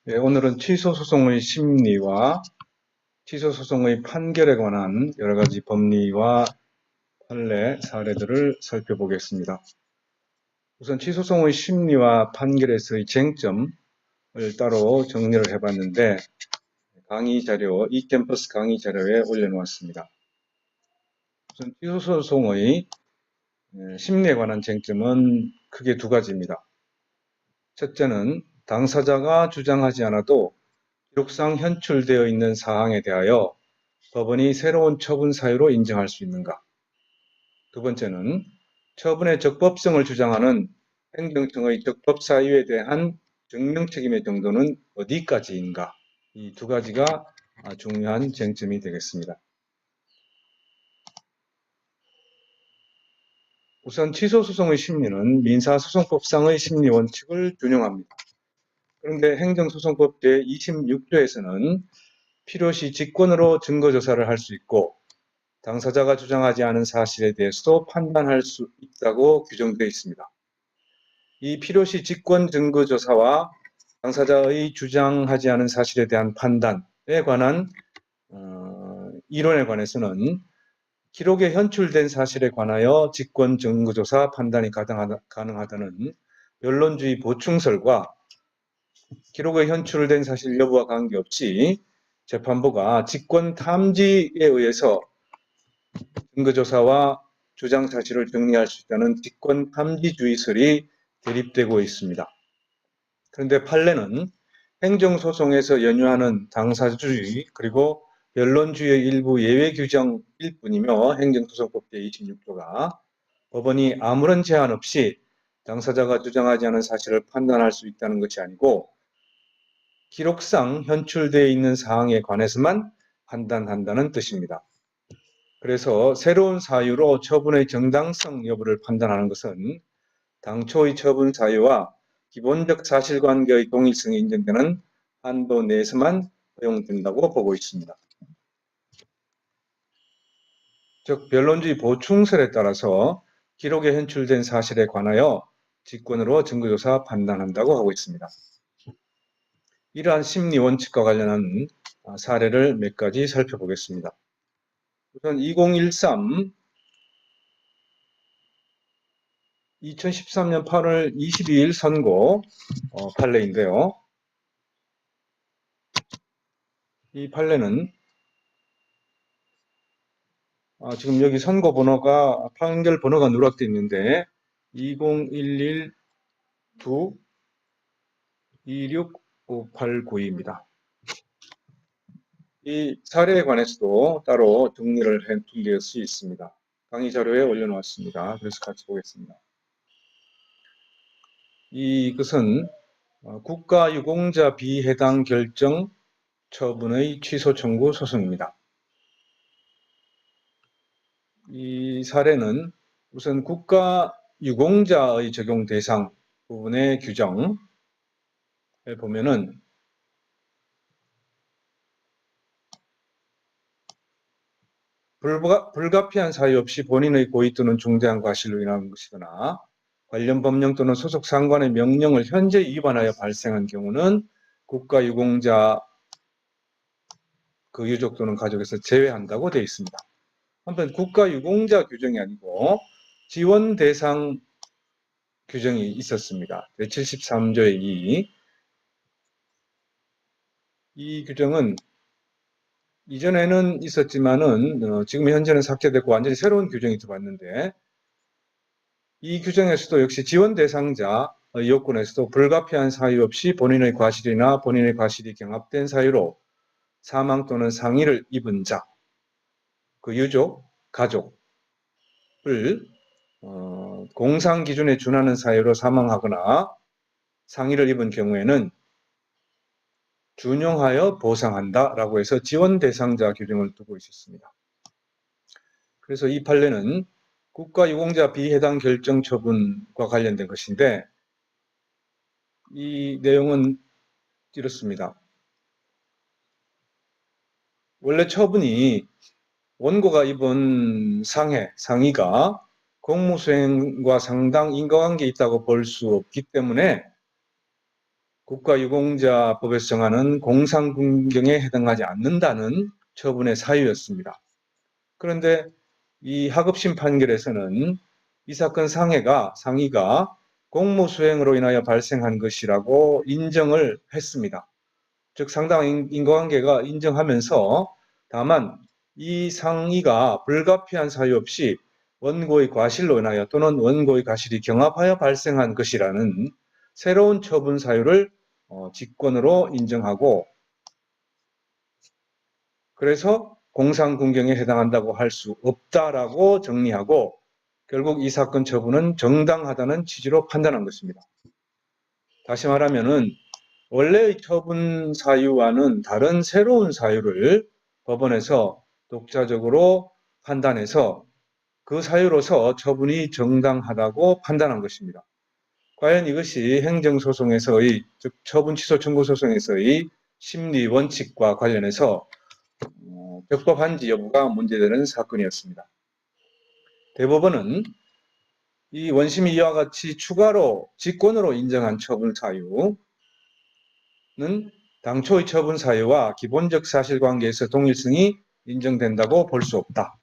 네, 오늘은 취소소송의 심리와 취소소송의 판결에 관한 여러 가지 법리와 판례, 사례들을 살펴보겠습니다. 우선 취소소송의 심리와 판결에서의 쟁점을 따로 정리를 해봤는데 강의 자료, 이캠퍼스 강의 자료에 올려놓았습니다. 우선 취소소송의 심리에 관한 쟁점은 크게 두 가지입니다. 첫째는 당사자가 주장하지 않아도 기록상 현출되어 있는 사항에 대하여 법원이 새로운 처분 사유로 인정할 수 있는가? 두 번째는 처분의 적법성을 주장하는 행정청의 적법 사유에 대한 증명 책임의 정도는 어디까지인가? 이 두 가지가 중요한 쟁점이 되겠습니다. 우선 취소소송의 심리는 민사소송법상의 심리 원칙을 준용합니다. 그런데 행정소송법 제26조에서는 필요시 직권으로 증거조사를 할 수 있고 당사자가 주장하지 않은 사실에 대해서도 판단할 수 있다고 규정되어 있습니다. 이 필요시 직권 증거 조사와 당사자의 주장하지 않은 사실에 대한 판단에 관한 이론에 관해서는 기록에 현출된 사실에 관하여 직권 증거 조사 판단이 가능하다는 변론주의 보충설과 기록에 현출된 사실 여부와 관계없이 재판부가 직권 탐지에 의해서 증거조사와 주장 사실을 정리할 수 있다는 직권 탐지주의설이 대립되고 있습니다. 그런데 판례는 행정소송에서 연유하는 당사주의 그리고 변론주의의 일부 예외 규정일 뿐이며 행정소송법 제26조가 법원이 아무런 제한 없이 당사자가 주장하지 않은 사실을 판단할 수 있다는 것이 아니고 기록상 현출되어 있는 사항에 관해서만 판단한다는 뜻입니다. 그래서 새로운 사유로 처분의 정당성 여부를 판단하는 것은 당초의 처분 사유와 기본적 사실관계의 동일성이 인정되는 한도 내에서만 허용된다고 보고 있습니다. 즉 변론주의 보충설에 따라서 기록에 현출된 사실에 관하여 직권으로 증거조사 판단한다고 하고 있습니다. 이러한 심리 원칙과 관련한 사례를 몇 가지 살펴보겠습니다. 우선 2013년 8월 22일 선고 판례인데요. 이 판례는 지금 여기 선고 번호가 판결 번호가 누락되어 있는데 2011-26589입니다. 이 사례에 관해서도 따로 정리를 해둘 수 있습니다. 강의 자료에 올려놓았습니다. 그래서 같이 보겠습니다. 이것은 국가유공자 비해당 결정 처분의 취소 청구 소송입니다. 이 사례는 우선 국가유공자의 적용 대상 부분의 규정을 보면은 불가피한 사유 없이 본인의 고의 또는 중대한 과실로 인한 것이거나 관련 법령 또는 소속 상관의 명령을 현재 위반하여 발생한 경우는 국가유공자 그 유족 또는 가족에서 제외한다고 되어 있습니다. 한편 국가유공자 규정이 아니고 지원 대상 규정이 있었습니다. 제73조의 2. 이 규정은 이전에는 있었지만은 지금 현재는 삭제됐고 완전히 새로운 규정이 들어왔는데 이 규정에서도 역시 지원 대상자의 요건에서도 불가피한 사유 없이 본인의 과실이나 본인의 과실이 경합된 사유로 사망 또는 상해를 입은 자, 그 유족, 가족을 공상 기준에 준하는 사유로 사망하거나 상해를 입은 경우에는 준용하여 보상한다라고 해서 지원 대상자 규정을 두고 있었습니다. 그래서 이 판례는 국가유공자 비해당 결정 처분과 관련된 것인데 이 내용은 이렇습니다. 원래 처분이 원고가 입은 상해가 공무수행과 상당 인과관계 있다고 볼 수 없기 때문에 국가유공자법에서 정하는 공상군경에 해당하지 않는다는 처분의 사유였습니다. 그런데 이 하급심 판결에서는 이 사건 상해가 공무수행으로 인하여 발생한 것이라고 인정을 했습니다. 즉 상당한 인과관계가 인정하면서 다만 이 상의가 불가피한 사유 없이 원고의 과실로 인하여 또는 원고의 과실이 경합하여 발생한 것이라는 새로운 처분 사유를 직권으로 인정하고, 그래서 공상군경에 해당한다고 할 수 없다라고 정리하고 결국 이 사건 처분은 정당하다는 취지로 판단한 것입니다. 다시 말하면은 원래의 처분 사유와는 다른 새로운 사유를 법원에서 독자적으로 판단해서 그 사유로서 처분이 정당하다고 판단한 것입니다. 과연 이것이 행정소송에서의, 즉 처분 취소 청구 소송에서의 심리 원칙과 관련해서 적법한지 여부가 문제되는 사건이었습니다. 대법원은 이 원심이 이와 같이 추가로 직권으로 인정한 처분 사유는 당초의 처분 사유와 기본적 사실관계에서 동일성이 인정된다고 볼 수 없다.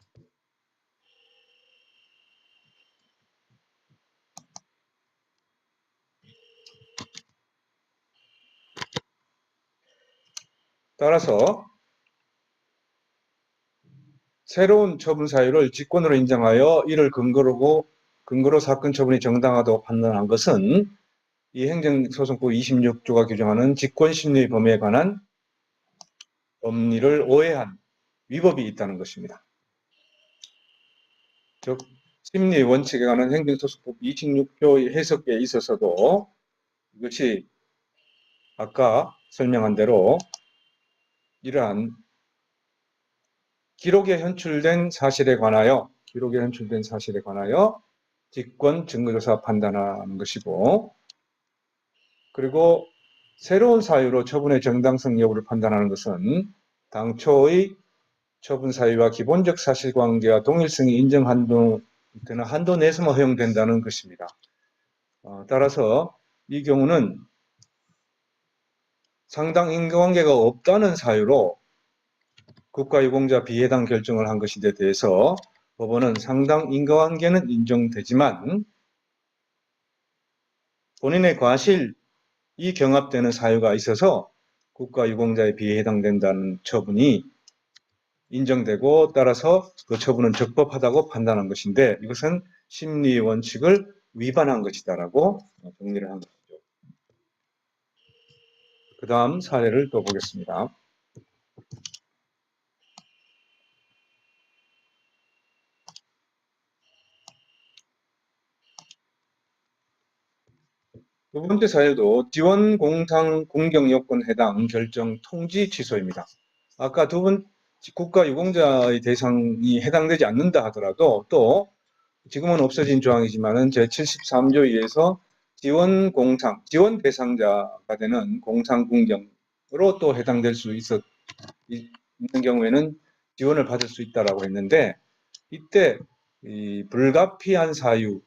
따라서 새로운 처분 사유를 직권으로 인정하여 이를 근거로 사건 처분이 정당하다고 판단한 것은 이 행정소송법 26조가 규정하는 직권심리 범위에 관한 법리를 오해한 위법이 있다는 것입니다. 즉 심리 원칙에 관한 행정소송법 26조의 해석에 있어서도 이것이 아까 설명한 대로 이러한 기록에 현출된 사실에 관하여 직권 증거조사 판단하는 것이고, 그리고 새로운 사유로 처분의 정당성 여부를 판단하는 것은 당초의 처분 사유와 기본적 사실관계와 동일성이 인정 되는 한도 내에서만 허용된다는 것입니다. 따라서 이 경우는 상당 인과관계가 없다는 사유로 국가유공자 비해당 결정을 한 것인데 대해서 법원은 상당 인과관계는 인정되지만 본인의 과실이 경합되는 사유가 있어서 국가유공자에 비해당된다는 처분이 인정되고, 따라서 그 처분은 적법하다고 판단한 것인데 이것은 심리 원칙을 위반한 것이다라고 정리를 한 것이죠. 그 다음 사례를 또 보겠습니다. 두 번째 사유도 지원 공상 공경 요건 해당 결정 통지 취소입니다. 아까 두 번 국가유공자의 대상이 해당되지 않는다 하더라도 또 지금은 없어진 조항이지만은 제73조에 의해서 지원 대상자가 되는 공상공경으로 또 해당될 수 있는 경우에는 지원을 받을 수 있다라고 했는데, 이때 이 불가피한 사유가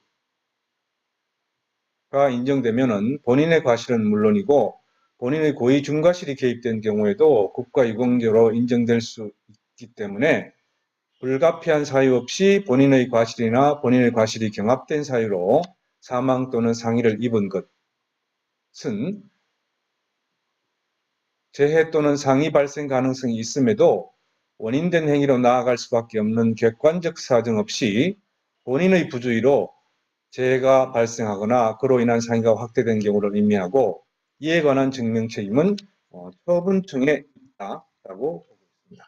인정되면은 본인의 과실은 물론이고 본인의 고의 중과실이 개입된 경우에도 국가유공자로 인정될 수 있기 때문에 불가피한 사유 없이 본인의 과실이나 본인의 과실이 경합된 사유로 사망 또는 상해를 입은 것은 재해 또는 상해 발생 가능성이 있음에도 원인된 행위로 나아갈 수밖에 없는 객관적 사정 없이 본인의 부주의로 재해가 발생하거나 그로 인한 상해가 확대된 경우를 의미하고, 이에 관한 증명 책임은 처분청에 있다라고 보고 있습니다.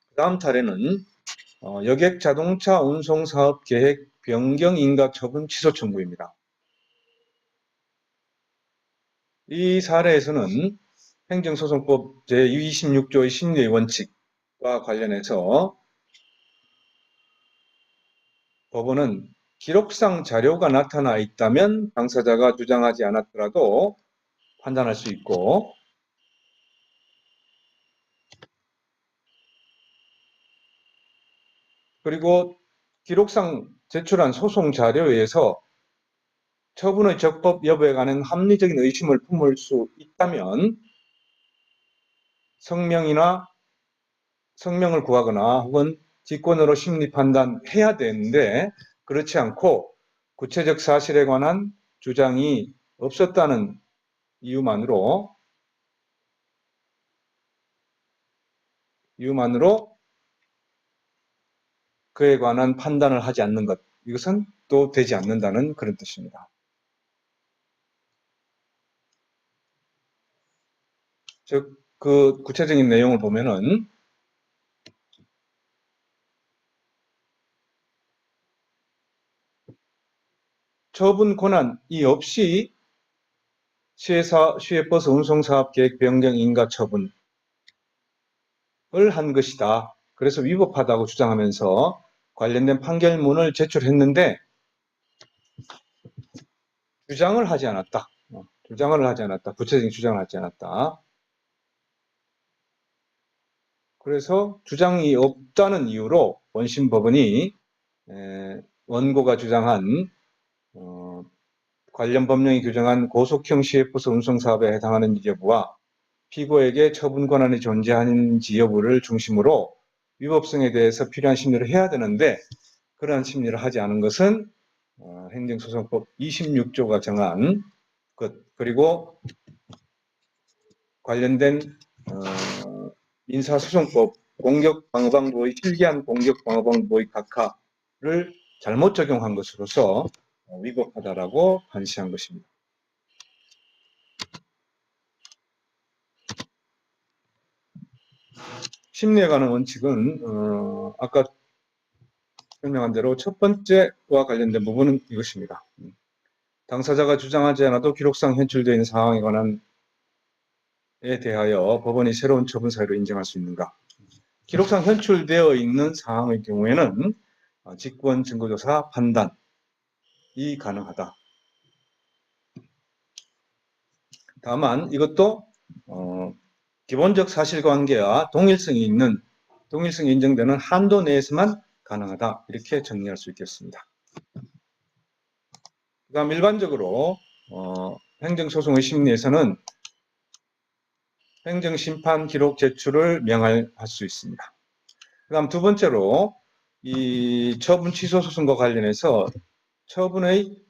그 다음 사례는 여객 자동차 운송 사업 계획 변경 인가 처분 취소 청구입니다. 이 사례에서는 행정소송법 제26조의 심리의 원칙과 관련해서 법원은 기록상 자료가 나타나 있다면 당사자가 주장하지 않았더라도 판단할 수 있고, 그리고 기록상 제출한 소송 자료에 의해서 처분의 적법 여부에 관한 합리적인 의심을 품을 수 있다면 성명을 구하거나 혹은 직권으로 심리 판단해야 되는데 그렇지 않고 구체적 사실에 관한 주장이 없었다는 이유만으로 그에 관한 판단을 하지 않는 것, 이것은 또 되지 않는다는 그런 뜻입니다. 즉, 그 구체적인 내용을 보면은 처분 권한이 없이 시외버스 운송사업 계획 변경 인가 처분을 한 것이다. 그래서 위법하다고 주장하면서 관련된 판결문을 제출했는데 주장을 하지 않았다. 구체적인 주장을 하지 않았다. 그래서 주장이 없다는 이유로 원심법원이 원고가 주장한 관련 법령이 규정한 고속형 시외버스 운송사업에 해당하는 여부와 피고에게 처분 권한이 존재하는지 여부를 중심으로 위법성에 대해서 필요한 심리를 해야 되는데 그러한 심리를 하지 않은 것은 행정소송법 26조가 정한 것, 그리고 관련된 민사소송법 공격방어방법의 실기한 공격방어방법의 각하를 잘못 적용한 것으로서 위법하다라고 판시한 것입니다. 심리에 관한 원칙은 아까 설명한 대로 첫 번째와 관련된 부분은 이것입니다. 당사자가 주장하지 않아도 기록상 현출되어 있는 상황에 관한 에 대하여 법원이 새로운 처분 사유로 인정할 수 있는가? 기록상 현출되어 있는 사항의 경우에는 직권 증거조사 판단이 가능하다. 다만 이것도 기본적 사실관계와 동일성이 인정되는 한도 내에서만 가능하다. 이렇게 정리할 수 있겠습니다. 그다음 일반적으로 행정소송의 심리에서는 행정심판 기록 제출을 명할 수 있습니다. 그 다음 두 번째로 이 처분 취소 소송과 관련해서 처분의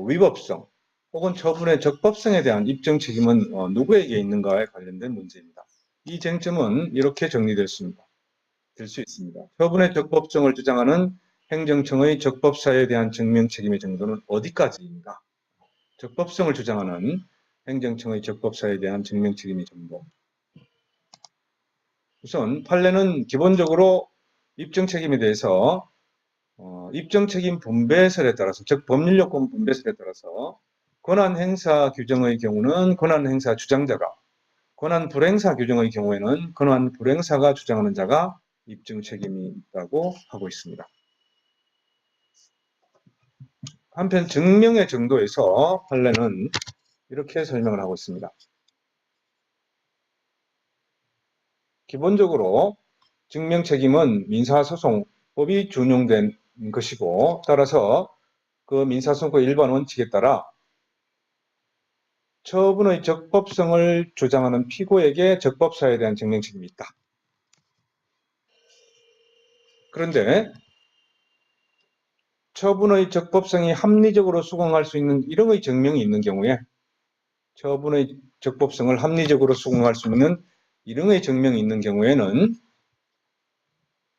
위법성 혹은 처분의 적법성에 대한 입증 책임은 누구에게 있는가에 관련된 문제입니다. 이 쟁점은 이렇게 정리될 수 있습니다. 처분의 적법성을 주장하는 행정청의 적법사유에 대한 증명 책임의 정도는 어디까지인가? 적법성을 주장하는 행정청의 적법사유에 대한 증명 책임의 정도. 우선 판례는 기본적으로 입증 책임에 대해서 입증 책임 분배설에 따라서, 즉 법률 요건 분배설에 따라서 권한 행사 규정의 경우는 권한 행사 주장자가, 권한 불행사 규정의 경우에는 권한 불행사가 주장하는 자가 입증 책임이 있다고 하고 있습니다. 한편 증명의 정도에서 판례는 이렇게 설명을 하고 있습니다. 기본적으로 증명 책임은 민사소송법이 준용된 것이고 따라서 그 민사소송법 일반 원칙에 따라 처분의 적법성을 주장하는 피고에게 적법사에 대한 증명 책임이 있다. 그런데 처분의 적법성이 합리적으로 수긍할 수 있는 일용의 증명이 있는 경우에 처분의 적법성을 합리적으로 수긍할 수 있는 일용의 증명이 있는 경우에는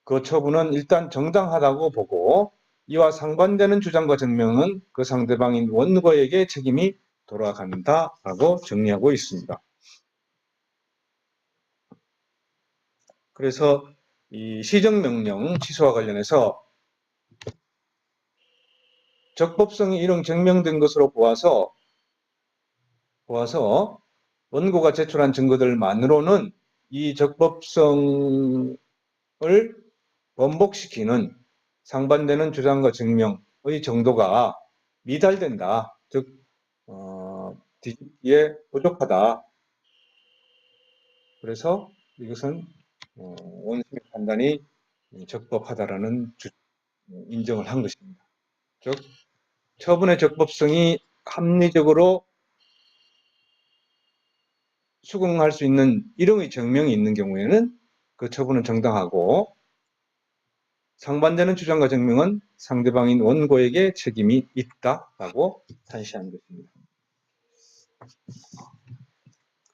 그 처분은 일단 정당하다고 보고 이와 상반되는 주장과 증명은 그 상대방인 원고에게 책임이 돌아간다라고 정리하고 있습니다. 그래서 이 시정명령 취소와 관련해서 적법성이 이런 증명된 것으로 보아서 원고가 제출한 증거들만으로는 이 적법성을 번복시키는 상반되는 주장과 증명의 정도가 미달된다. 즉 뒤집기에 부족하다. 그래서 이것은 원심의 판단이 적법하다라는 인정을 한 것입니다. 즉 처분의 적법성이 합리적으로 수긍할 수 있는 일용의 증명이 있는 경우에는 그 처분은 정당하고, 상반되는 주장과 증명은 상대방인 원고에게 책임이 있다라고 판시한 것입니다.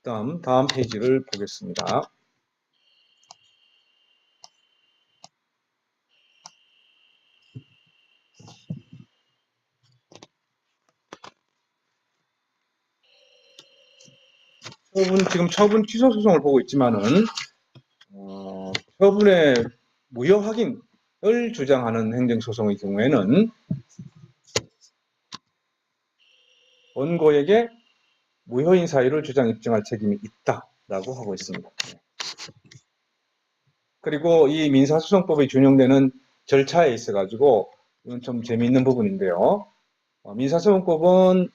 다음 페이지를 보겠습니다. 지금 처분 취소 소송을 보고 있지만은 처분의 무효 확인을 주장하는 행정소송의 경우에는 원고에게 무효인 사유를 주장 입증할 책임이 있다라고 하고 있습니다. 그리고 이 민사소송법에 준용되는 절차에 있어 가지고 이건 좀 재미있는 부분인데요. 민사소송법은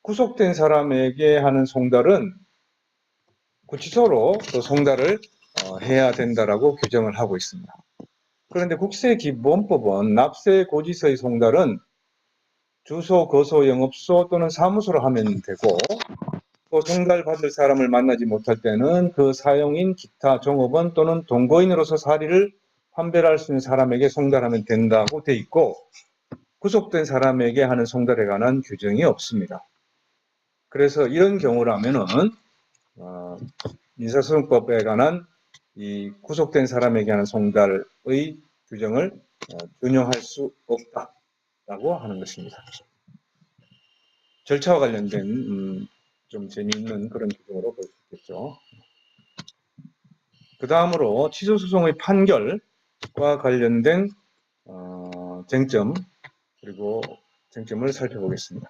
구속된 사람에게 하는 송달은 구치소로 또 송달을 해야 된다라고 규정을 하고 있습니다. 그런데 국세기본법은 납세고지서의 송달은 주소, 거소, 영업소 또는 사무소로 하면 되고, 또 송달받을 사람을 만나지 못할 때는 그 사용인 기타 종업원 또는 동거인으로서 사리를 판별할 수 있는 사람에게 송달하면 된다고 돼 있고, 구속된 사람에게 하는 송달에 관한 규정이 없습니다. 그래서 이런 경우라면은 민사소송법에 관한 이 구속된 사람에게 하는 송달의 규정을 준용할 수 없다라고 하는 것입니다. 절차와 관련된 좀 재미있는 그런 규정으로 볼 수 있겠죠. 그 다음으로 취소소송의 판결과 관련된 쟁점, 그리고 쟁점을 살펴보겠습니다.